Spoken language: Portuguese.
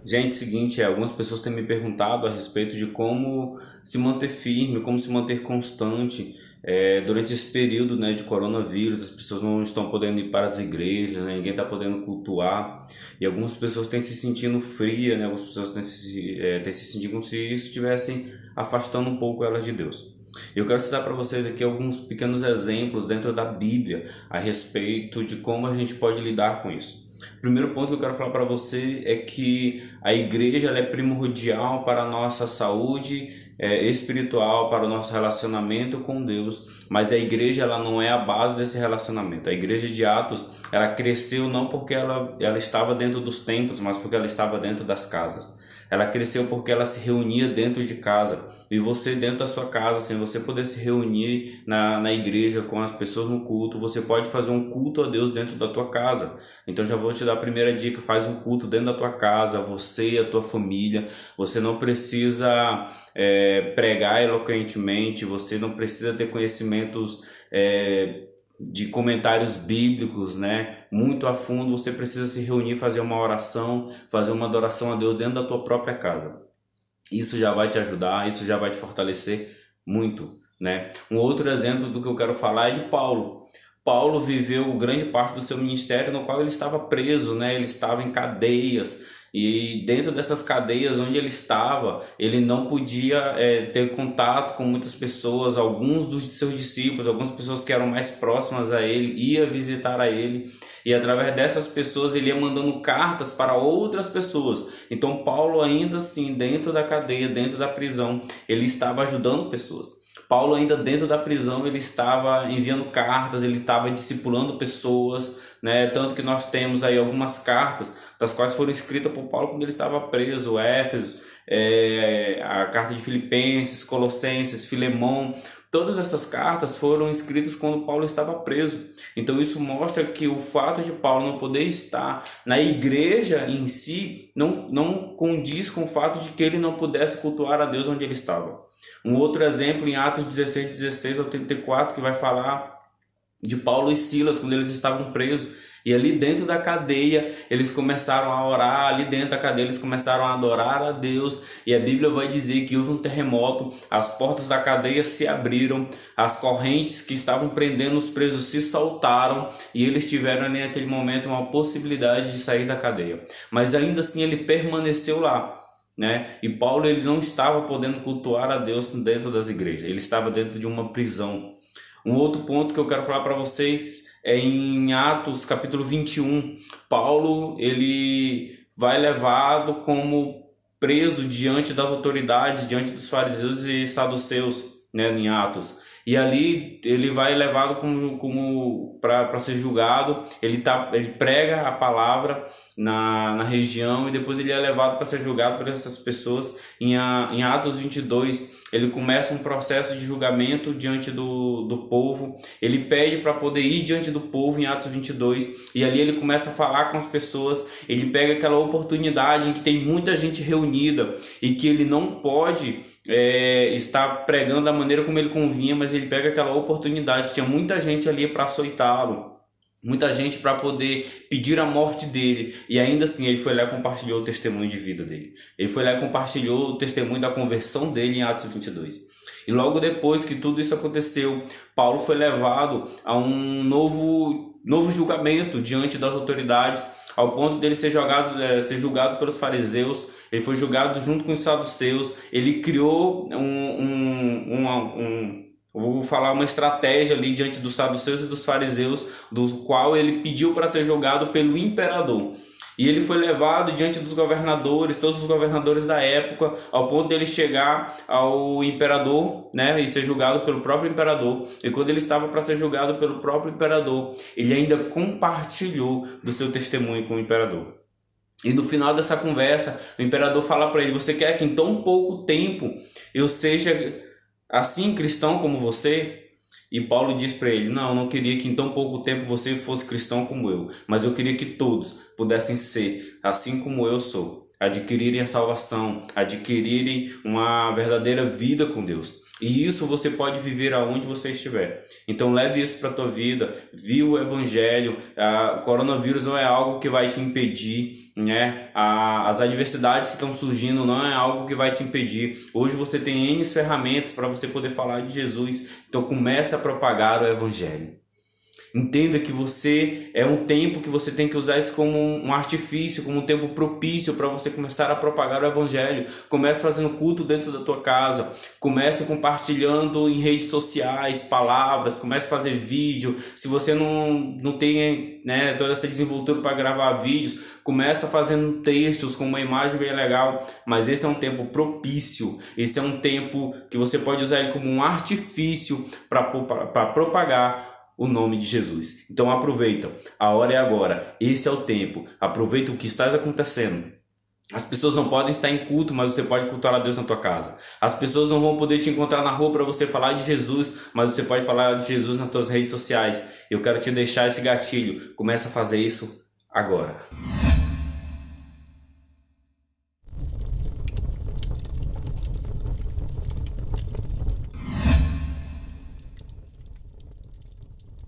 Gente, seguinte, algumas pessoas têm me perguntado a respeito de como se manter firme, como se manter constante durante esse período, né, de coronavírus. As pessoas não estão podendo ir para as igrejas, né, ninguém está podendo cultuar, e algumas pessoas têm se sentindo fria, né, algumas pessoas têm se sentindo como se isso estivessem afastando um pouco elas de Deus. Eu quero citar para vocês aqui alguns pequenos exemplos dentro da Bíblia a respeito de como a gente pode lidar com isso. O primeiro ponto que eu quero falar para você é que a igreja ela é primordial para a nossa saúde espiritual, para o nosso relacionamento com Deus, mas a igreja ela não é a base desse relacionamento. A igreja de Atos ela cresceu não porque ela estava dentro dos templos, mas porque ela estava dentro das casas. Ela cresceu porque ela se reunia dentro de casa. E você dentro da sua casa, sem você poder se reunir na igreja com as pessoas no culto, você pode fazer um culto a Deus dentro da tua casa. Então já vou te dar a primeira dica: faz um culto dentro da tua casa, você e a tua família. Você não precisa pregar eloquentemente, você não precisa ter conhecimentos de comentários bíblicos, né, muito a fundo. Você precisa se reunir, fazer uma oração, fazer uma adoração a Deus dentro da tua própria casa. Isso já vai te ajudar, isso já vai te fortalecer muito, né? Um outro exemplo do que eu quero falar é de Paulo. Paulo viveu grande parte do seu ministério no qual ele estava preso, né? Ele estava em cadeias, e dentro dessas cadeias onde ele estava, ele não podia ter contato com muitas pessoas. Alguns dos seus discípulos, algumas pessoas que eram mais próximas a ele, ia visitar a ele, e através dessas pessoas ele ia mandando cartas para outras pessoas. Então Paulo, ainda assim, dentro da cadeia, dentro da prisão, ele estava ajudando pessoas. Paulo, ainda dentro da prisão, ele estava enviando cartas, ele estava discipulando pessoas, né? Tanto que nós temos aí algumas cartas, das quais foram escritas por Paulo quando ele estava preso: Éfeso, a carta de Filipenses, Colossenses, Filemão. Todas essas cartas foram escritas quando Paulo estava preso. Então isso mostra que o fato de Paulo não poder estar na igreja em si não condiz com o fato de que ele não pudesse cultuar a Deus onde ele estava. Um outro exemplo em Atos 16 ao 34, que vai falar de Paulo e Silas quando eles estavam presos, e ali dentro da cadeia eles começaram a orar, ali dentro da cadeia eles começaram a adorar a Deus, e a Bíblia vai dizer que houve um terremoto, as portas da cadeia se abriram, as correntes que estavam prendendo os presos se soltaram, e eles tiveram ali naquele momento uma possibilidade de sair da cadeia, mas ainda assim ele permaneceu lá, né? E Paulo ele não estava podendo cultuar a Deus dentro das igrejas, ele estava dentro de uma prisão. Um outro ponto que eu quero falar para vocês é em Atos capítulo 21. Paulo ele vai levado como preso diante das autoridades, diante dos fariseus e saduceus, né, em Atos. E ali ele vai levado como para ser julgado. Ele prega a palavra na região, e depois ele é levado para ser julgado por essas pessoas. Em Atos 22, ele começa um processo de julgamento diante do povo. Ele pede para poder ir diante do povo em Atos 22, e ali ele começa a falar com as pessoas. Ele pega aquela oportunidade em que tem muita gente reunida e que ele não pode estar pregando da maneira como ele convinha, mas ele pega aquela oportunidade que tinha muita gente ali para açoitá-lo, muita gente para poder pedir a morte dele, e ainda assim ele foi lá e compartilhou o testemunho de vida dele. Ele foi lá e compartilhou o testemunho da conversão dele em Atos 22. E logo depois que tudo isso aconteceu, Paulo foi levado a um novo julgamento diante das autoridades, ao ponto dele ser julgado pelos fariseus. Ele foi julgado junto com os saduceus. Ele criou vou falar uma estratégia ali diante dos saduceus e dos fariseus, do qual ele pediu para ser julgado pelo imperador. E ele foi levado diante dos governadores, todos os governadores da época, ao ponto dele chegar ao imperador, né, e ser julgado pelo próprio imperador. E quando ele estava para ser julgado pelo próprio imperador, ele ainda compartilhou do seu testemunho com o imperador. E no final dessa conversa, o imperador fala para ele: você quer que em tão pouco tempo eu seja assim cristão como você? E Paulo diz para ele: não, eu não queria que em tão pouco tempo você fosse cristão como eu, mas eu queria que todos pudessem ser assim como eu sou. adquirirem a salvação, adquirirem uma verdadeira vida com Deus. E isso você pode viver aonde você estiver. Então leve isso para a tua vida, viva o Evangelho. O coronavírus não é algo que vai te impedir, né? As adversidades que estão surgindo não é algo que vai te impedir. Hoje você tem N ferramentas para você poder falar de Jesus. Então comece a propagar o Evangelho. Entenda que você é um tempo que você tem que usar isso como um artifício, como um tempo propício para você começar a propagar o Evangelho. Comece fazendo culto dentro da tua casa, comece compartilhando em redes sociais palavras, comece a fazer vídeo. Se você não tem, né, toda essa desenvoltura para gravar vídeos, comece fazendo textos com uma imagem bem legal. Mas esse é um tempo propício, esse é um tempo que você pode usar ele como um artifício para propagar o nome de Jesus. Então aproveita, a hora é agora, esse é o tempo, aproveita o que está acontecendo. As pessoas não podem estar em culto, mas você pode cultuar a Deus na tua casa. As pessoas não vão poder te encontrar na rua para você falar de Jesus, mas você pode falar de Jesus nas tuas redes sociais. Eu quero te deixar esse gatilho, começa a fazer isso agora.